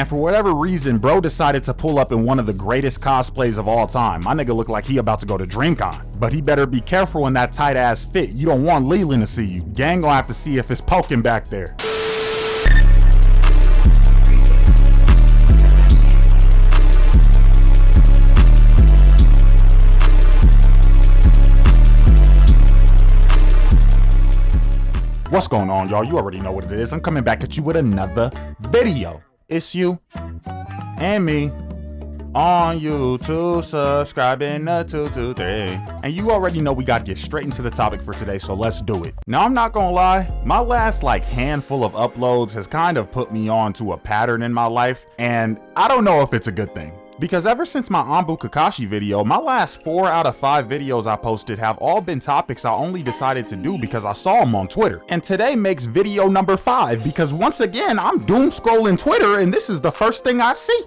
And for whatever reason, bro decided to pull up in one of the greatest cosplays of all time. My nigga look like he about to go to DreamCon. But he better be careful in that tight ass fit. You don't want Leland to see you. Gang gonna have to see if it's poking back there. What's going on, y'all? You already know what it is. I'm coming back at you with another video. It's you and me on YouTube, subscribing to 223. And you already know we gotta get straight into the topic for today, so let's do it. Now, I'm not gonna lie, my last handful of uploads has kind of put me on to a pattern in my life, and I don't know if it's a good thing. Because ever since my Anbu Kakashi video, my last 4 out of 5 videos I posted have all been topics I only decided to do because I saw them on Twitter. And today makes video number 5 because once again, I'm doom scrolling Twitter and this is the first thing I see.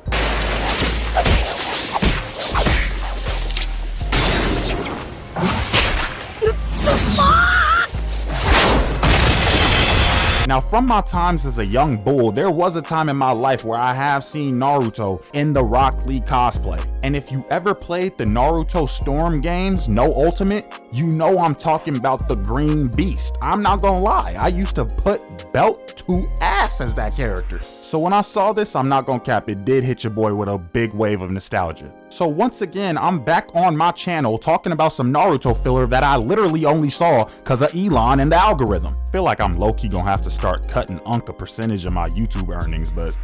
Now, from my times as a young bull, there was a time in my life where I have seen Naruto in the Rock Lee cosplay. And if you ever played the Naruto Storm games, no Ultimate, you know I'm talking about the Green Beast. I'm not gonna lie, I used to put belt to ass as that character. So when I saw this, I'm not gonna cap, it did hit your boy with a big wave of nostalgia. So once again, I'm back on my channel talking about some Naruto filler that I literally only saw because of Elon and the algorithm. Feel like I'm low-key gonna have to start cutting a percentage of my YouTube earnings, but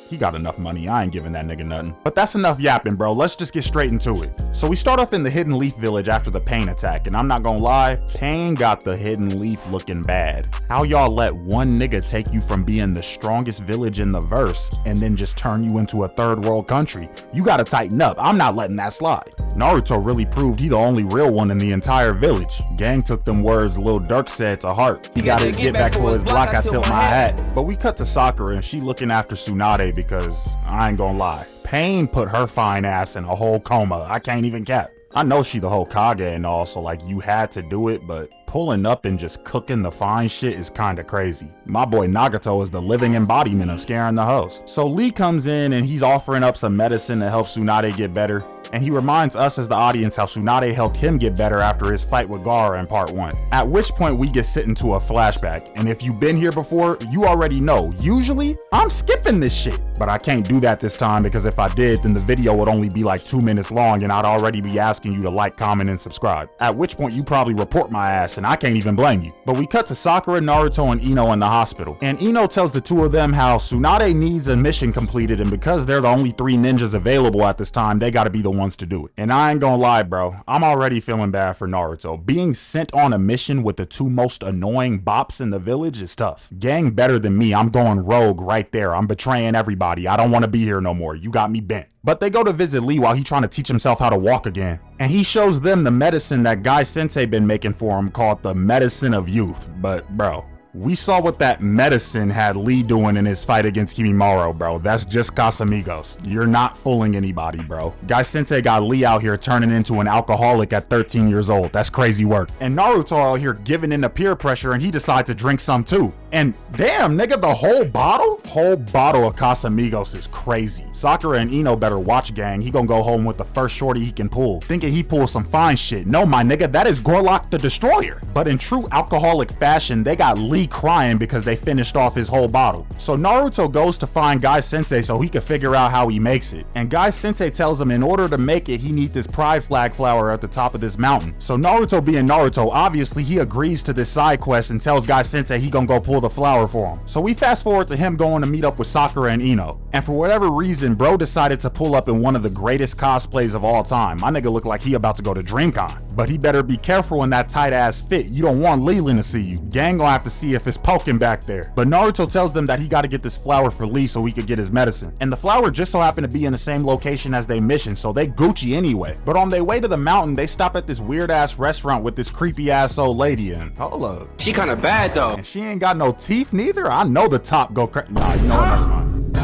he got enough money, I ain't giving that nigga nothing. But that's enough yapping, bro. Let's just get straight into it. So we start off in the Hidden Leaf Village after the Pain attack, and I'm not gonna lie, Pain got the Hidden Leaf looking bad. How y'all let one nigga take you from being the strongest village in the verse and then just turn you into a third world country? You gotta tighten up. I'm not letting that slide. Naruto really proved he the only real one in the entire village. Gang took them words Lil Durk said to heart. He got his get back for his block, I tilt my hat. But we cut to Sakura and she looking after Tsunade because I ain't gonna lie, Pain put her fine ass in a whole coma. I can't even cap. I know she the Hokage and all, so you had to do it, but pulling up and just cooking the fine shit is kinda crazy. My boy Nagato is the living embodiment of scaring the hoes. So Lee comes in and he's offering up some medicine to help Tsunade get better. And he reminds us as the audience how Tsunade helped him get better after his fight with Gaara in part 1. At which point we get sent into a flashback. And if you've been here before, you already know, usually I'm skipping this shit. But I can't do that this time because if I did, then the video would only be 2 minutes long and I'd already be asking you to like, comment, and subscribe. At which point you probably report my ass and I can't even blame you. But we cut to Sakura, Naruto, and Ino in the hospital. And Ino tells the two of them how Tsunade needs a mission completed and because they're the only 3 ninjas available at this time, they gotta be the ones to do it. And I ain't gonna lie, bro, I'm already feeling bad for Naruto. Being sent on a mission with the 2 most annoying bops in the village is tough. Gang better than me, I'm going rogue right there. I'm betraying everybody. I don't want to be here no more. You got me bent. But they go to visit Lee while he's trying to teach himself how to walk again. And he shows them the medicine that Guy Sensei been making for him called the Medicine of Youth. But bro, we saw what that medicine had Lee doing in his fight against Kimimaro, bro. That's just Casamigos. You're not fooling anybody, bro. Guy Sensei got Lee out here turning into an alcoholic at 13 years old. That's crazy work. And Naruto out here giving in to peer pressure and he decides to drink some too. And damn, nigga, the whole bottle? Whole bottle of Casamigos is crazy. Sakura and Ino better watch, gang. He gonna go home with the first shorty he can pull, thinking he pulls some fine shit. No, my nigga, that is Gorlock the Destroyer. But in true alcoholic fashion, they got Lee crying because they finished off his whole bottle. So Naruto goes to find Guy Sensei so he can figure out how he makes it. And Guy Sensei tells him in order to make it, he needs this pride flag flower at the top of this mountain. So Naruto being Naruto, obviously he agrees to this side quest and tells Guy Sensei he gonna go pull the flower for him. So we fast forward to him going to meet up with Sakura and Ino. And for whatever reason, bro decided to pull up in one of the greatest cosplays of all time. My nigga look like he about to go to DreamCon. But he better be careful in that tight ass fit. You don't want Leland to see you. Gang gonna have to see if it's poking back there. But Naruto tells them that he got to get this flower for Lee so he could get his medicine. And the flower just so happened to be in the same location as they mission, so they Gucci anyway. But on their way to the mountain, they stop at this weird ass restaurant with this creepy ass old lady in. Hold up. She kind of bad though. And she ain't got no teeth neither. I know the top go crazy. Nah, you know what? Never mind.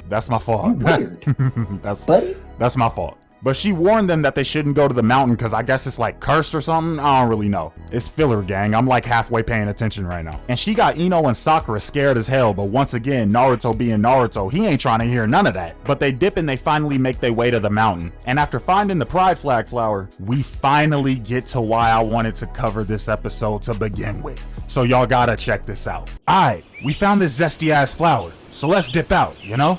That's my fault. You weird. That's my fault. But she warned them that they shouldn't go to the mountain because I guess it's like cursed or something. I don't really know. It's filler, gang. I'm like halfway paying attention right now. And she got Ino and Sakura scared as hell, but once again, Naruto being Naruto, he ain't trying to hear none of that. But they dip and they finally make their way to the mountain. And after finding the pride flag flower, we finally get to why I wanted to cover this episode to begin with. So y'all gotta check this out. Alright, we found this zesty ass flower, so let's dip out, you know?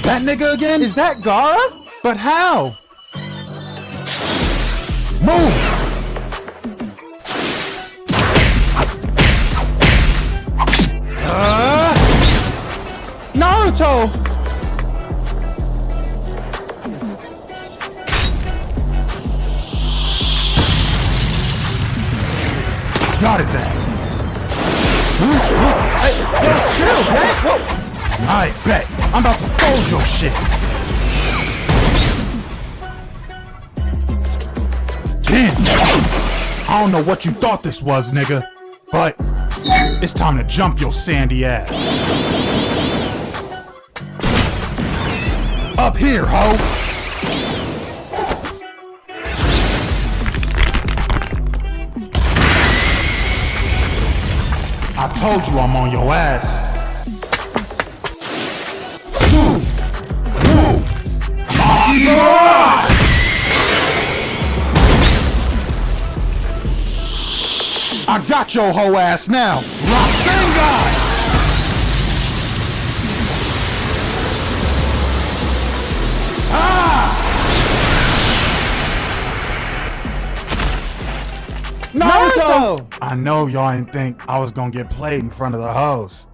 That nigga again? Is that Gaara? But how? Move! Naruto! Got his ass. Hey, yo, chill, man. Whoa. I bet. I'm about to fold your shit. Damn. I don't know what you thought this was, nigga, but it's time to jump your sandy ass. Up here, ho. I told you I'm on your ass. I got your hoe ass now. Rasengan! Ah! Naruto! I know y'all didn't think I was gonna get played in front of the hoes.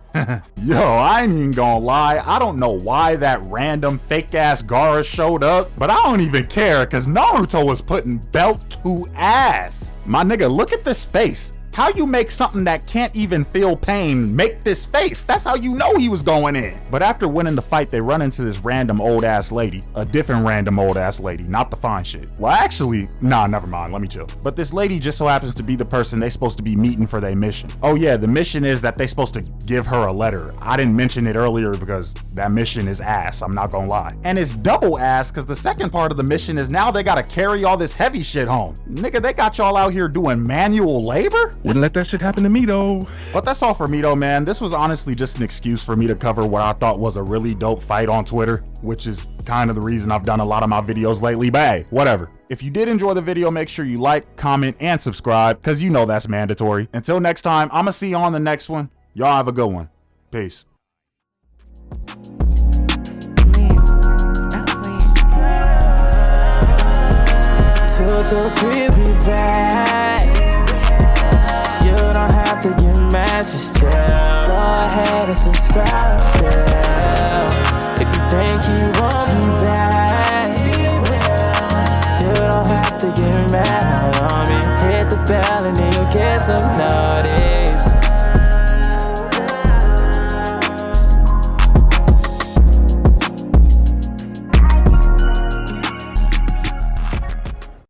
Yo, I ain't even gonna lie, I don't know why that random fake ass Gaara showed up, but I don't even care cause Naruto was putting belt to ass. My nigga, look at this face. How you make something that can't even feel pain make this face? That's how you know he was going in. But after winning the fight, they run into this random old ass lady. A different random old ass lady, not the fine shit. Well, actually, nah, never mind, let me chill. But this lady just so happens to be the person they supposed to be meeting for their mission. Oh yeah, the mission is that they supposed to give her a letter. I didn't mention it earlier because that mission is ass, I'm not gonna lie. And it's double ass because the second part of the mission is now they gotta carry all this heavy shit home. Nigga, they got y'all out here doing manual labor? Wouldn't let that shit happen to me though. But that's all for me though, man. This was honestly just an excuse for me to cover what I thought was a really dope fight on Twitter, which is kind of the reason I've done a lot of my videos lately, but hey, whatever. If you did enjoy the video, make sure you like, comment, and subscribe, because you know that's mandatory. Until next time, I'ma see you on the next one. Y'all have a good one. Peace. You don't have to get mad, just chill. Go ahead and subscribe still.